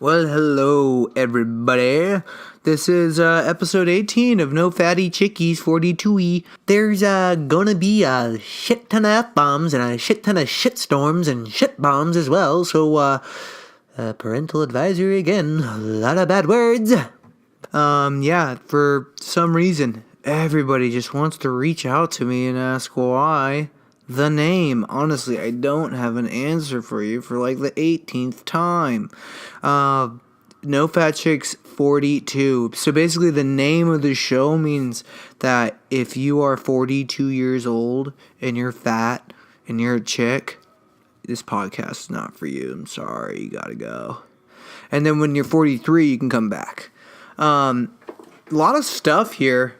Well, hello, everybody. This is episode 18 of No Fatty Chickies 42E. There's gonna be a shit ton of F-bombs and a shit ton of shitstorms and shit bombs as well, so, parental advisory again. A lot of bad words. Yeah, for some reason, everybody just wants to reach out to me and ask why. The name. Honestly, I don't have an answer for you for like the 18th time. No Fat Chicks 42. So basically, the name of the show means that if you are 42 years old and you're fat and you're a chick, this podcast is not for you. I'm sorry, you gotta go. And then when you're 43, you can come back. A lot of stuff here.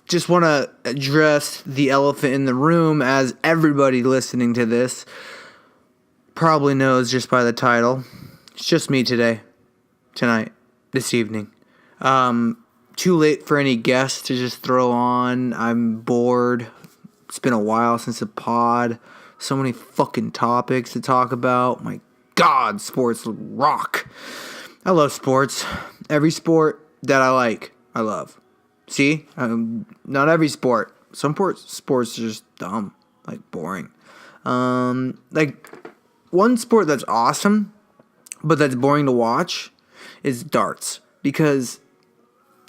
Just want to address the elephant in the room, as everybody listening to this probably knows just by the title. It's just me tonight, this evening. Too late for any guests to just throw on. I'm bored. It's been a while since a pod. So many fucking topics to talk about. My God, sports rock. I love sports. Every sport that I like, I love. See, not every sport. Some sports are just dumb, like boring. Like one sport that's awesome, but that's boring to watch, is darts. Because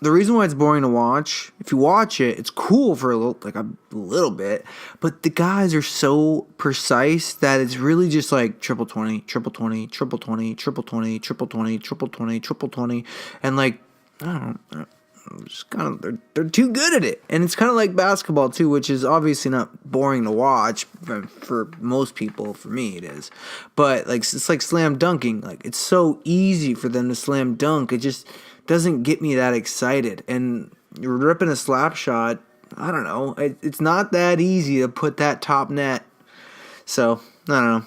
the reason why it's boring to watch, if you watch it, it's cool for a little bit, but the guys are so precise that it's really just like triple 20, triple 20, triple 20, triple 20, triple 20, triple 20, triple 20, and like I don't know. Just kind of, they're too good at it. And it's kind of like basketball too, which is obviously not boring to watch for most people. For me it is, but like it's like slam dunking. Like it's so easy for them to slam dunk, it just doesn't get me that excited. And you're ripping a slap shot, I don't know, it's not that easy to put that top net. So I don't know.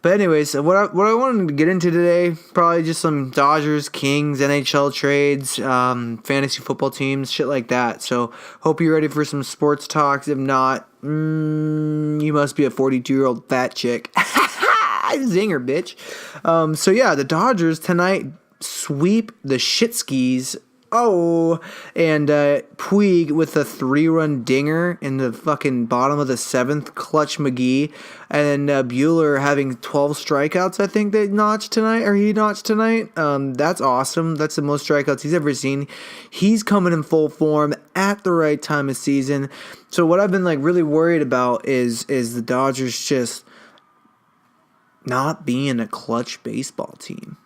But anyways, what I wanted to get into today, probably just some Dodgers, Kings, NHL trades, fantasy football teams, shit like that. So hope you're ready for some sports talks. If not, you must be a 42-year-old fat chick. Zinger, bitch. So yeah, the Dodgers tonight sweep the Shitskis. Oh, and Puig with a 3-run dinger in the fucking bottom of the 7th, Clutch McGee, and Buehler having 12 strikeouts, I think he notched tonight. That's awesome. That's the most strikeouts he's ever seen. He's coming in full form at the right time of season. So what I've been like really worried about is the Dodgers just not being a clutch baseball team.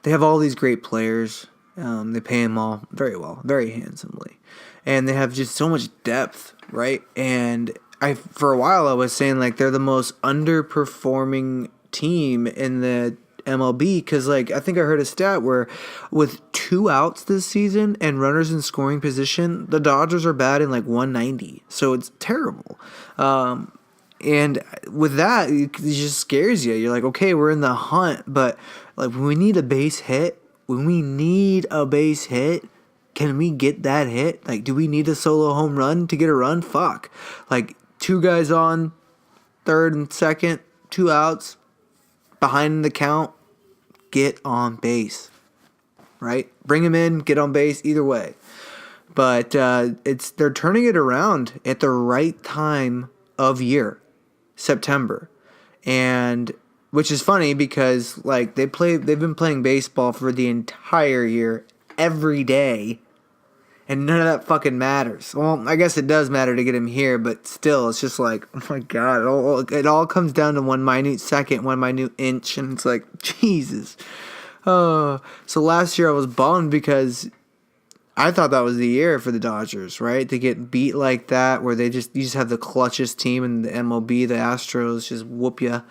They have all these great players. They pay them all very well, very handsomely. And they have just so much depth, right? And for a while I was saying like they're the most underperforming team in the MLB because like I think I heard a stat where with 2 outs this season and runners in scoring position, the Dodgers are batting like 190. So it's terrible. And with that, it just scares you. You're like, okay, we're in the hunt, but like when we need a base hit, can we get that hit? Like, do we need a solo home run to get a run? Fuck. Like 2 guys on, 3rd and 2nd, 2 outs, behind the count, get on base. Right? Bring him in, get on base, either way. But they're turning it around at the right time of year. September, and which is funny because like they've been playing baseball for the entire year every day, and none of that fucking matters. Well, I guess it does matter to get him here, but still, it's just like, oh my God, it all comes down to one minute second, one minute inch, and it's like Jesus. So last year I was bummed because I thought that was the year for the Dodgers, right? To get beat like that, where you just have the clutchest team in the MLB, the Astros just whoop you,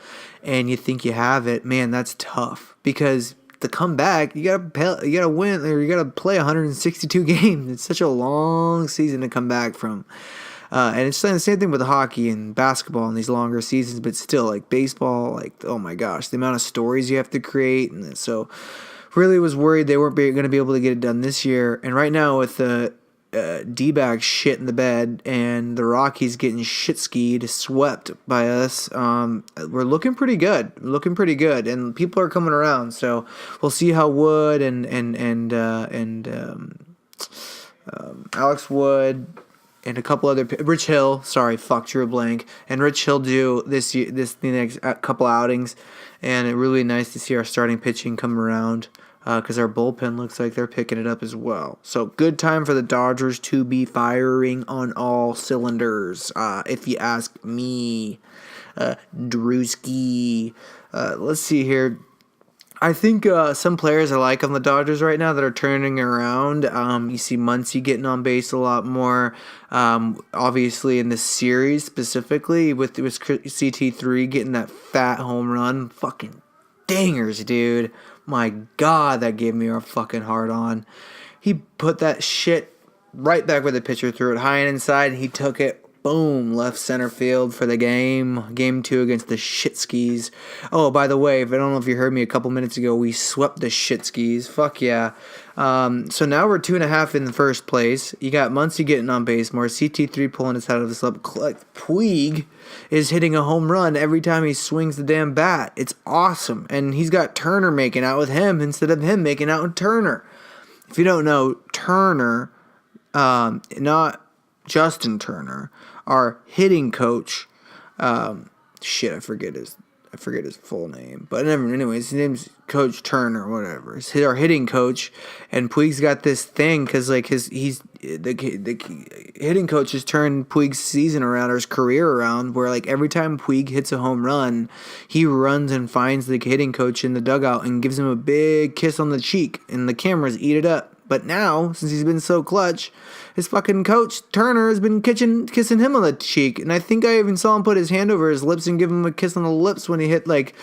and you think you have it. Man, that's tough because to come back, you gotta win, or you gotta play 162 games. It's such a long season to come back from, and it's the same thing with hockey and basketball and these longer seasons. But still, like baseball, like oh my gosh, the amount of stories you have to create, and so. Really was worried they weren't going to be able to get it done this year. And right now with the D-backs shit in the bed, and the Rockies getting shit skied, swept by us. We're looking pretty good. And people are coming around. So we'll see how Wood and Alex Wood and a couple other Rich Hill. Sorry, drew a blank. And Rich Hill do the next couple outings, and it's really nice to see our starting pitching come around. Because our bullpen looks like they're picking it up as well. So good time for the Dodgers to be firing on all cylinders, if you ask me. Drewski. Let's see here. I think some players I like on the Dodgers right now that are turning around. You see Muncy getting on base a lot more. Obviously in this series specifically with CT3 getting that fat home run. Fucking dingers, dude. My God, that gave me a fucking hard on. He put that shit right back where the pitcher threw it, high and inside, and he took it, boom, left center field for the game. Game 2 against the Shitskis. Oh, by the way, I don't know if you heard me a couple minutes ago, we swept the Shitskis. Fuck yeah. So now we're 2.5 in the first place. You got Muncy getting on base more, CT3 pulling his head out of the slump. Puig is hitting a home run every time he swings the damn bat. It's awesome. And he's got Turner making out with him instead of him making out with Turner. If you don't know, Turner, not Justin Turner, our hitting coach, I forget his full name. But anyways, his name's Coach Turner, whatever. He's our hitting coach, and Puig's got this thing because like the hitting coach has turned Puig's season around or his career around, where like every time Puig hits a home run, he runs and finds the hitting coach in the dugout and gives him a big kiss on the cheek, and the cameras eat it up. But now, since he's been so clutch, his fucking coach, Turner, has been kissing him on the cheek. And I think I even saw him put his hand over his lips and give him a kiss on the lips when he hit like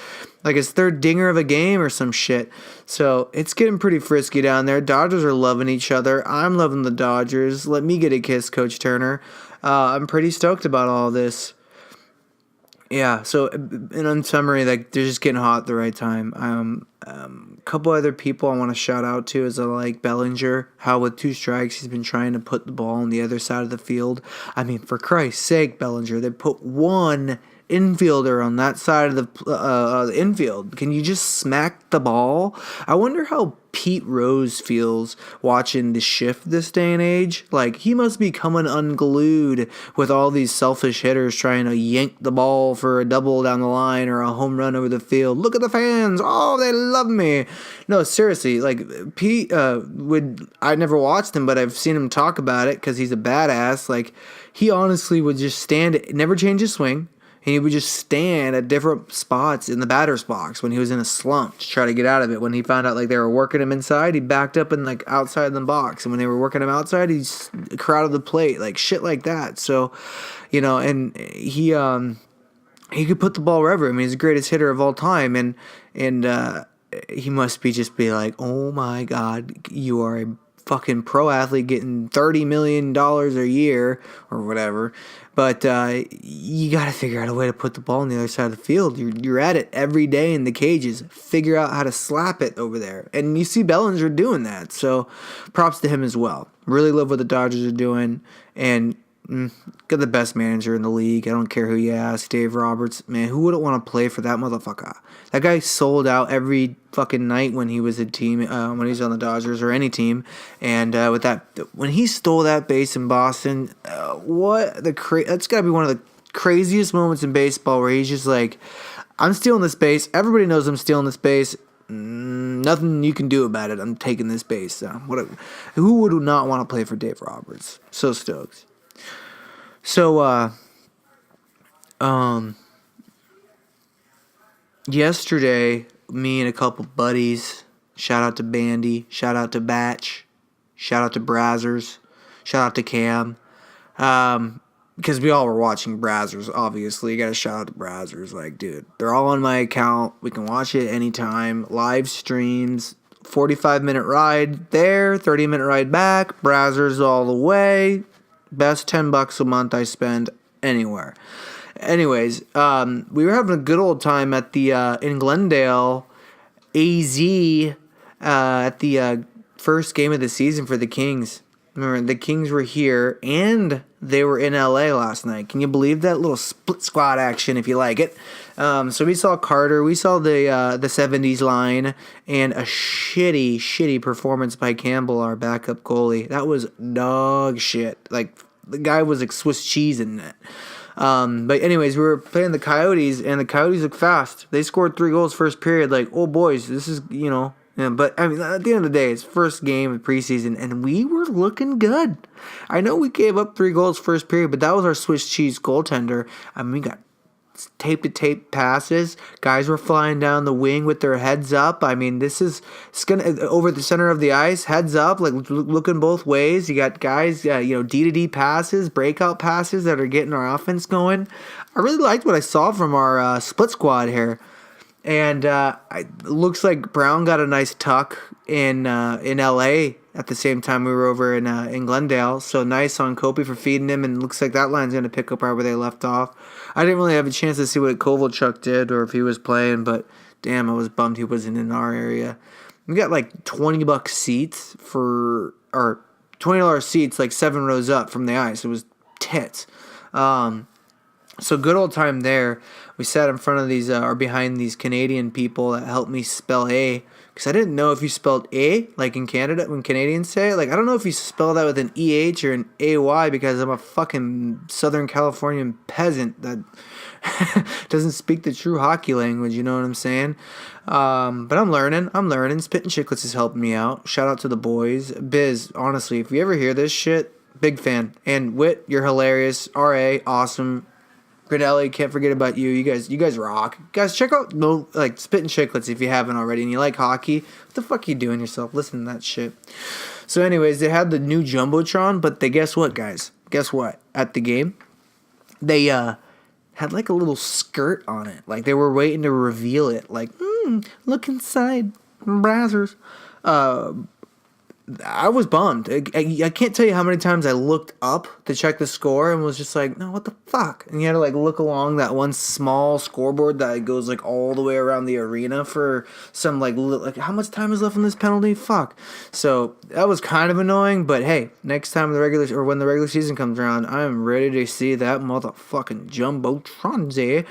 his third dinger of a game or some shit. So it's getting pretty frisky down there. Dodgers are loving each other. I'm loving the Dodgers. Let me get a kiss, Coach Turner. I'm pretty stoked about all this. Yeah, so in summary, like they're just getting hot at the right time. A couple other people I want to shout out to is I like Bellinger. How with 2 strikes he's been trying to put the ball on the other side of the field. I mean, for Christ's sake, Bellinger, they put one infielder on that side of the infield. Can you just smack the ball? I wonder how Pete Rose feels watching the shift this day and age. Like, he must be coming unglued with all these selfish hitters trying to yank the ball for a double down the line or a home run over the field. Look at the fans. Oh, they love me. No, seriously, like, Pete I never watched him, but I've seen him talk about it because he's a badass. Like, he honestly would just stand, never change his swing. And he would just stand at different spots in the batter's box when he was in a slump to try to get out of it. When he found out like they were working him inside, he backed up and like outside the box. And when they were working him outside, he crowded the plate, like shit like that. So, and he could put the ball wherever. I mean, he's the greatest hitter of all time, and he must be like, oh my God, you are a fucking pro athlete getting $30 million a year or whatever. But you got to figure out a way to put the ball on the other side of the field. You're at it every day in the cages. Figure out how to slap it over there. And you see Bellinger doing that. So props to him as well. Really love what the Dodgers are doing. And got the best manager in the league. I don't care who you ask. Dave Roberts. Man, who wouldn't want to play for that motherfucker? That guy sold out every fucking night when he was a team, when he was on the Dodgers or any team. And with that, when he stole that base in Boston, that's got to be one of the craziest moments in baseball where he's just like, I'm stealing this base. Everybody knows I'm stealing this base. Nothing you can do about it. I'm taking this base. Who would not want to play for Dave Roberts? So stoked. So, yesterday, me and a couple buddies, shout out to Bandy, shout out to Batch, shout out to Brazzers, shout out to Cam, because we all were watching Brazzers, obviously. You gotta shout out to Brazzers. Like, dude, they're all on my account. We can watch it anytime. Live streams, 45-minute ride there, 30-minute ride back, Brazzers all the way. Best $10 a month I spend anywhere. Anyways, we were having a good old time at the in Glendale, AZ, at the first game of the season for the Kings. Remember, the Kings were here, and they were in LA last night. Can you believe that little split squad action, if you like it? So we saw Carter, we saw the 70s line, and a shitty performance by Campbell, our backup goalie. That was dog shit. Like, the guy was like Swiss cheese in it. But anyways, we were playing the Coyotes, and the Coyotes look fast. They scored 3 goals first period. Like, oh boys, this is, Yeah, but I mean, at the end of the day, it's first game of preseason, and we were looking good. I know we gave up 3 goals first period, but that was our Swiss cheese goaltender. I mean, we got tape-to-tape passes. Guys were flying down the wing with their heads up. I mean, it's gonna over the center of the ice, heads up, like looking both ways. You got guys, D-to-D passes, breakout passes that are getting our offense going. I really liked what I saw from our split squad here. And it looks like Brown got a nice tuck in L.A. at the same time we were over in Glendale. So nice on Kopi for feeding him, and looks like that line's going to pick up right where they left off. I didn't really have a chance to see what Kovalchuk did or if he was playing, but damn, I was bummed he wasn't in our area. We got like $20 seats or $20 seats, like 7 rows up from the ice. It was tits. So good old time there. We sat in front of these or behind these Canadian people that helped me spell A, because I didn't know if you spelled A like in Canada when Canadians say it. Like, I don't know if you spell that with an EH or an AY, because I'm a fucking Southern Californian peasant that doesn't speak the true hockey language. You know what I'm saying? But I'm learning. Spittin' Chicklets is helping me out. Shout out to the boys. Biz, honestly, if you ever hear this shit, big fan. And Whit, you're hilarious. RA, awesome. Grinelli, can't forget about you. You guys rock. Guys, check out Spittin' Chicklets if you haven't already and you like hockey. What the fuck are you doing yourself? Listen to that shit. So anyways, they had the new Jumbotron, but guess what, guys? Guess what? At the game, they had like a little skirt on it. Like they were waiting to reveal it. Like, look inside, Brazzers. I was bummed. I can't tell you how many times I looked up to check the score and was just like, no, what the fuck? And you had to like look along that one small scoreboard that goes like all the way around the arena for some like how much time is left on this penalty? Fuck. So that was kind of annoying, but hey, next time when the regular season comes around, I'm ready to see that motherfucking Jumbotron, eh?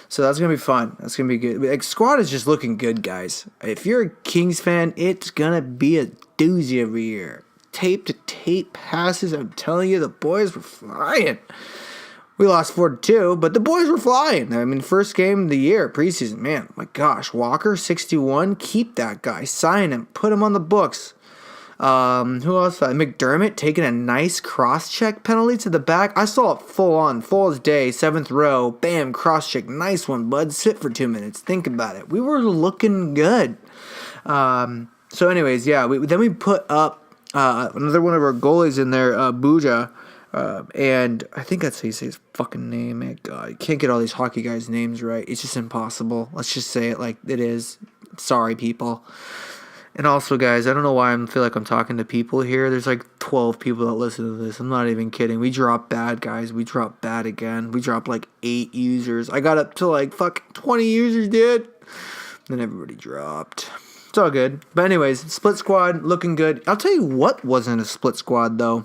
So that's going to be fun. That's going to be good. Like, squad is just looking good, guys. If you're a Kings fan, it's going to be a doozy every year. Tape-to-tape passes. I'm telling you, the boys were flying. We lost 4-2, but the boys were flying. I mean, first game of the year, preseason. Man, my gosh. Walker, 61. Keep that guy. Sign him. Put him on the books. Who else? McDermott taking a nice cross-check penalty to the back. I saw it full as day, 7th row. Bam, cross-check. Nice one, bud. Sit for 2 minutes. Think about it. We were looking good. So anyways, yeah, then we put up another one of our goalies in there, Buja. And I think that's how you say his fucking name. Man, God, you can't get all these hockey guys' names right. It's just impossible. Let's just say it like it is. Sorry, people. And also, guys, I don't know why I feel like I'm talking to people here. There's like 12 people that listen to this. I'm not even kidding. We dropped bad, guys. We dropped bad again. We dropped like 8 users. I got up to like fucking 20 users, dude. Then everybody dropped. It's all good. But anyways, split squad, looking good. I'll tell you what wasn't a split squad, though.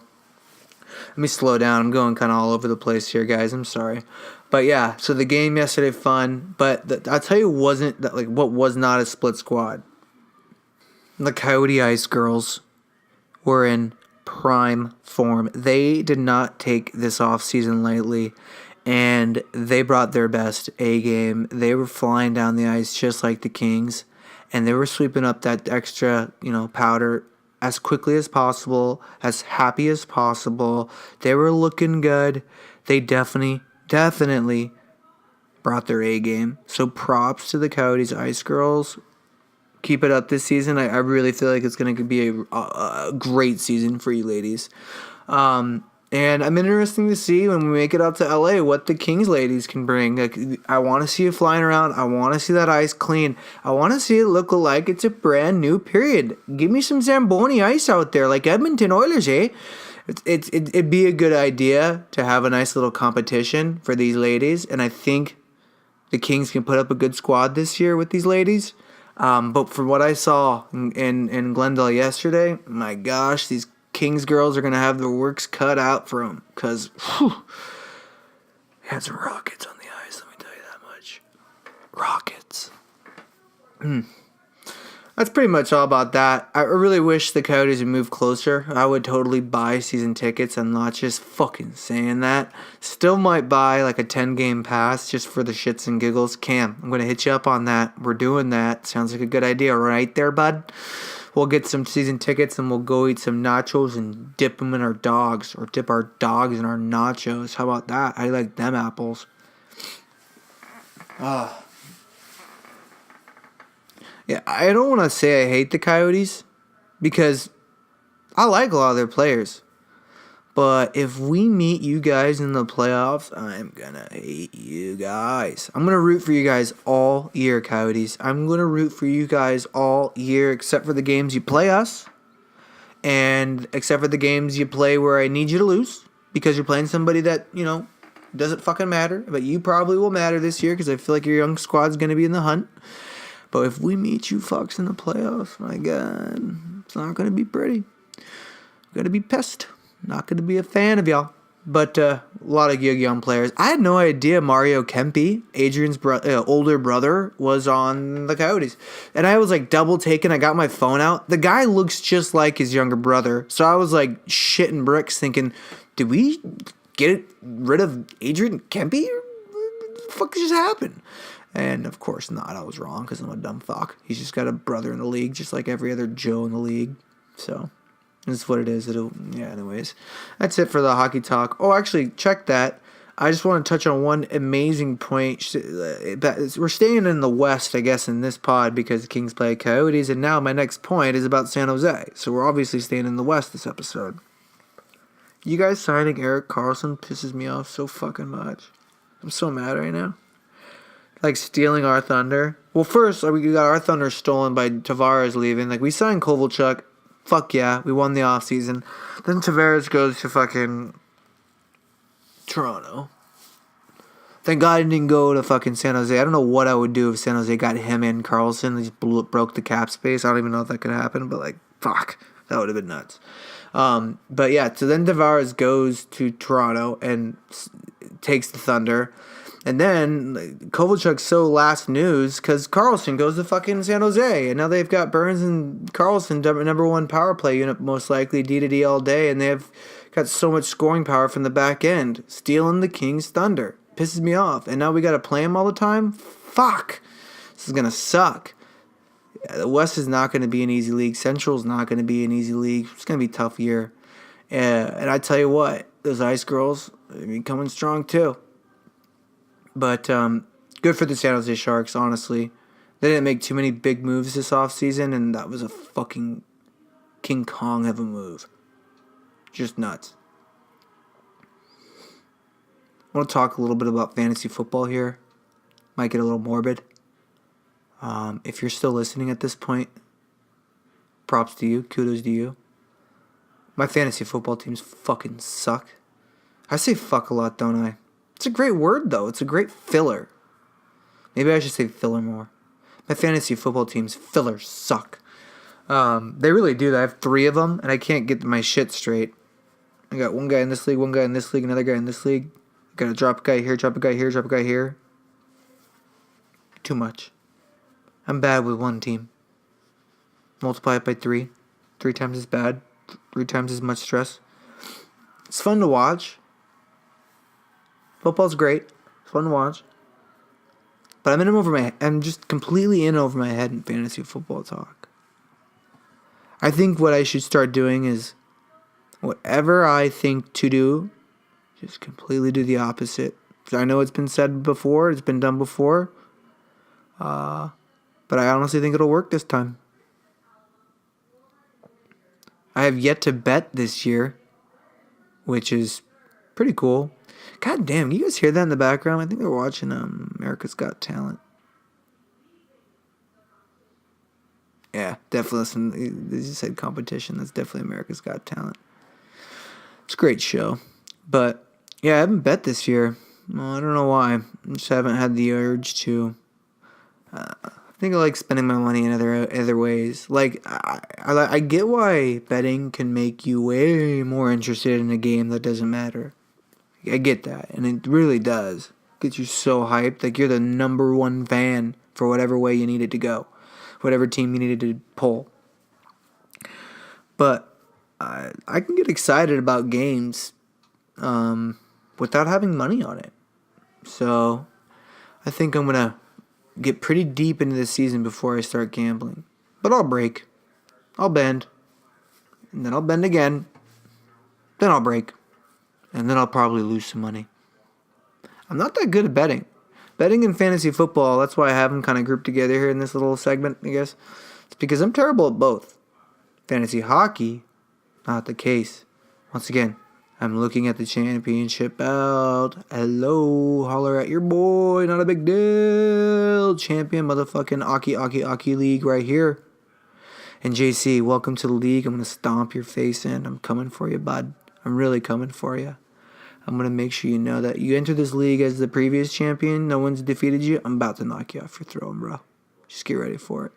Let me slow down. I'm going kind of all over the place here, guys. I'm sorry. But yeah, so the game yesterday, fun. But I'll tell you what was not a split squad. The Coyote Ice Girls were in prime form. They did not take this offseason lightly, and they brought their best A game. They were flying down the ice just like the Kings, and they were sweeping up that extra, powder as quickly as possible, as happy as possible. They were looking good. They definitely brought their A game. So props to the Coyotes Ice Girls. Keep it up this season. I really feel like it's going to be a great season for you ladies. And I'm interested to see when we make it out to LA what the Kings ladies can bring. Like, I want to see it flying around. I want to see that ice clean. I want to see it look like it's a brand new period. Give me some Zamboni ice out there like Edmonton Oilers, eh? It'd be a good idea to have a nice little competition for these ladies. And I think the Kings can put up a good squad this year with these ladies. But from what I saw in Glendale yesterday, my gosh, these Kings girls are going to have their works cut out for them. Because, had some rockets on the ice, let me tell you that much. Rockets. That's pretty much all about that. I really wish the Coyotes would move closer. I would totally buy season tickets. I'm not just fucking saying that. Still might buy like a 10-game pass just for the shits and giggles. Cam, I'm going to hit you up on that. We're doing that. Sounds like a good idea right there, bud. We'll get some season tickets and we'll go eat some nachos and dip them in our dogs. Or dip our dogs in our nachos. How about that? I like them apples. Yeah, I don't want to say I hate the Coyotes because I like a lot of their players. But if we meet you guys in the playoffs, I'm going to hate you guys. I'm going to root for you guys all year, Coyotes. I'm going to root for you guys all year except for the games you play us. And except for the games you play where I need you to lose because you're playing somebody that, doesn't fucking matter. But you probably will matter this year because I feel like your young squad's going to be in the hunt. But if we meet you fucks in the playoffs, my God, it's not going to be pretty. I'm going to be pissed. Not going to be a fan of y'all. But a lot of good young players. I had no idea Mario Kempe, Adrian's older brother, was on the Coyotes. And I was like double taken. I got my phone out. The guy looks just like his younger brother. So I was like shitting bricks thinking, did we get rid of Adrian Kempe? What the fuck just happened? And, of course, not. I was wrong because I'm a dumb fuck. He's just got a brother in the league, just like every other Joe in the league. So, that's what it is. Anyways. That's it for the hockey talk. Oh, actually, check that. I just want to touch on one amazing point. We're staying in the West, I guess, in this pod because the Kings play Coyotes. And now my next point is about San Jose. So, we're obviously staying in the West this episode. You guys signing Erik Karlsson pisses me off so fucking much. I'm so mad right now. Like stealing our thunder. Well, first, we got our thunder stolen by Tavares leaving. Like, we signed Kovalchuk. Fuck yeah. We won the offseason. Then Tavares goes to fucking Toronto. Thank God he didn't go to fucking San Jose. I don't know what I would do if San Jose got him and Karlsson. They just broke the cap space. I don't even know if that could happen. But, like, fuck. That would have been nuts. But, yeah. So then Tavares goes to Toronto and takes the Thunder. And then Kovalchuk's so last news because Karlsson goes to fucking San Jose. And now they've got Burns and Karlsson, number one power play unit, most likely D to D all day. And they have got so much scoring power from the back end. Stealing the Kings' thunder. Pisses me off. And now we got to play them all the time? Fuck. This is going to suck. Yeah, the West is not going to be an easy league. Central's not going to be an easy league. It's going to be a tough year. And I tell you what, those Ice Girls, they're coming strong too. But good for the San Jose Sharks, honestly. They didn't make too many big moves this offseason, and that was a fucking King Kong of a move. Just nuts. I want to talk a little bit about fantasy football here. Might get a little morbid. If you're still listening at this point, props to you. Kudos to you. My fantasy football teams fucking suck. I say fuck a lot, don't I? It's a great word, though. It's a great filler. Maybe I should say filler more. My fantasy football team's fillers suck. They really do. I have 3 of them, and I can't get my shit straight. I got one guy in this league, one guy in this league, another guy in this league. Got to drop a guy here, drop a guy here, drop a guy here. Too much. I'm bad with one team. Multiply it by 3. 3 times as bad. 3 times as much stress. It's fun to watch. Football's great. It's fun to watch. But I'm just completely in over my head in fantasy football talk. I think what I should start doing is whatever I think to do, just completely do the opposite. I know it's been said before, it's been done before. But I honestly think it'll work this time. I have yet to bet this year, which is pretty cool. God damn, can you guys hear that in the background? I think they're watching America's Got Talent. Yeah, definitely listen. They just said competition. That's definitely America's Got Talent. It's a great show. But, yeah, I haven't bet this year. Well, I don't know why. I just haven't had the urge to. think I like spending my money in other ways. Like, I get why betting can make you way more interested in a game that doesn't matter. I get that, and it really does. Gets you so hyped, like you're the number one fan for whatever way you needed to go, whatever team you needed to pull. But I can get excited about games without having money on it. So I think I'm going to get pretty deep into the season before I start gambling. But I'll break. I'll bend. And then I'll bend again. Then I'll break. And then I'll probably lose some money. I'm not that good at betting. Betting in fantasy football, that's why I have them kind of grouped together here in this little segment, I guess. It's because I'm terrible at both. Fantasy hockey, not the case. Once again, I'm looking at the championship belt. Hello, holler at your boy, not a big deal. Champion motherfucking Aki League right here. And JC, welcome to the league. I'm going to stomp your face in. I'm coming for you, bud. I'm really coming for you. I'm going to make sure you know that you enter this league as the previous champion. No one's defeated you. I'm about to knock you off your throne, bro. Just get ready for it.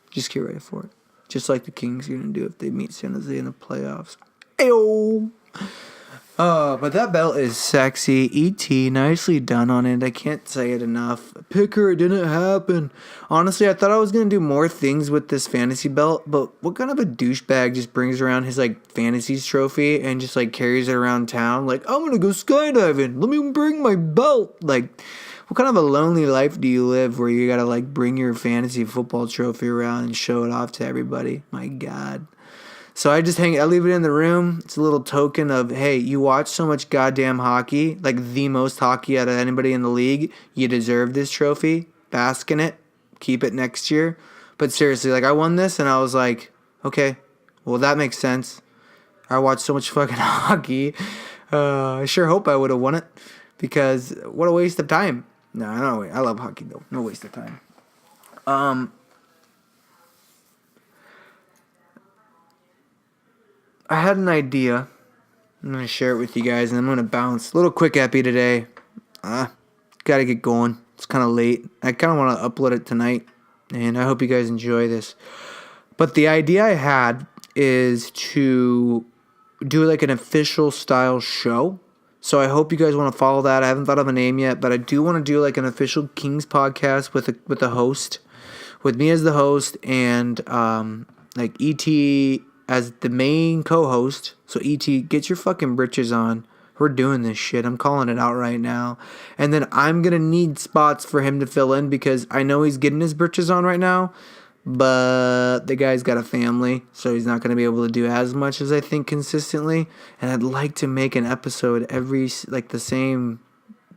Just get ready for it. Just like the Kings are going to do if they meet San Jose in the playoffs. Ayo! But that belt is sexy. E.T., nicely done on it. I can't say it enough. Picker, it didn't happen. Honestly, I thought I was going to do more things with this fantasy belt, but what kind of a douchebag just brings around his, fantasies trophy and just, carries it around town? Like, I'm going to go skydiving. Let me bring my belt. What kind of a lonely life do you live where you got to, bring your fantasy football trophy around and show it off to everybody? My God. So I leave it in the room. It's a little token of, hey, you watch so much goddamn hockey, the most hockey out of anybody in the league. You deserve this trophy. Bask in it. Keep it next year. But seriously, I won this and I was like, okay, well, that makes sense. I watched so much fucking hockey. I sure hope I would have won it because what a waste of time. No, I love hockey though. No waste of time. I had an idea. I'm going to share it with you guys, and I'm going to bounce. A little quick epi today. Got to get going. It's kind of late. I kind of want to upload it tonight, and I hope you guys enjoy this. But the idea I had is to do an official style show. So I hope you guys want to follow that. I haven't thought of a name yet, but I do want to do an official Kings podcast with a host, with me as the host, and ET as the main co-host. So E.T., get your fucking britches on. We're doing this shit. I'm calling it out right now. And then I'm going to need spots for him to fill in because I know he's getting his britches on right now, but the guy's got a family, so he's not going to be able to do as much as I think consistently. And I'd like to make an episode every, the same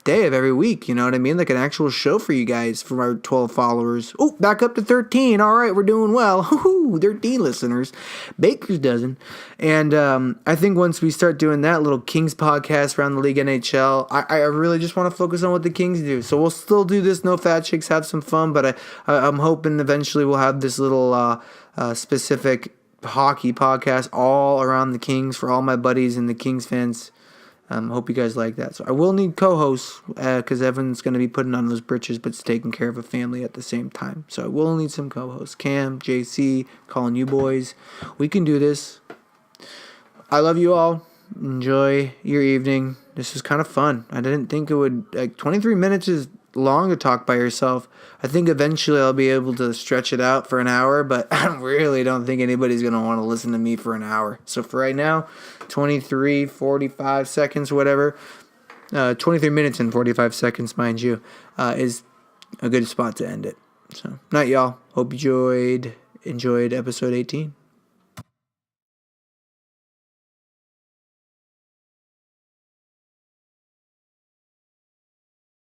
day of every week, you know what I mean? An actual show for you guys, for our 12 followers. Oh, back up to 13. All right, we're doing well. 13 listeners. Baker's dozen. And I think once we start doing that little Kings podcast around the league NHL, I really just want to focus on what the Kings do. So we'll still do this No Fat Chicks, have some fun, but I'm hoping eventually we'll have this little specific hockey podcast all around the Kings for all my buddies and the Kings fans. Hope you guys like that. So I will need co-hosts because Evan's going to be putting on those britches but taking care of a family at the same time. So I will need some co-hosts. Cam, JC, calling you boys. We can do this. I love you all. Enjoy your evening. This was kind of fun. I didn't think it would... 23 minutes is long to talk by yourself. I think eventually I'll be able to stretch it out for an hour, but I really don't think anybody's going to want to listen to me for an hour. So for right now, 23, 45 seconds, whatever, 23 minutes and 45 seconds, mind you, is a good spot to end it. So, night, y'all. Hope you enjoyed episode 18.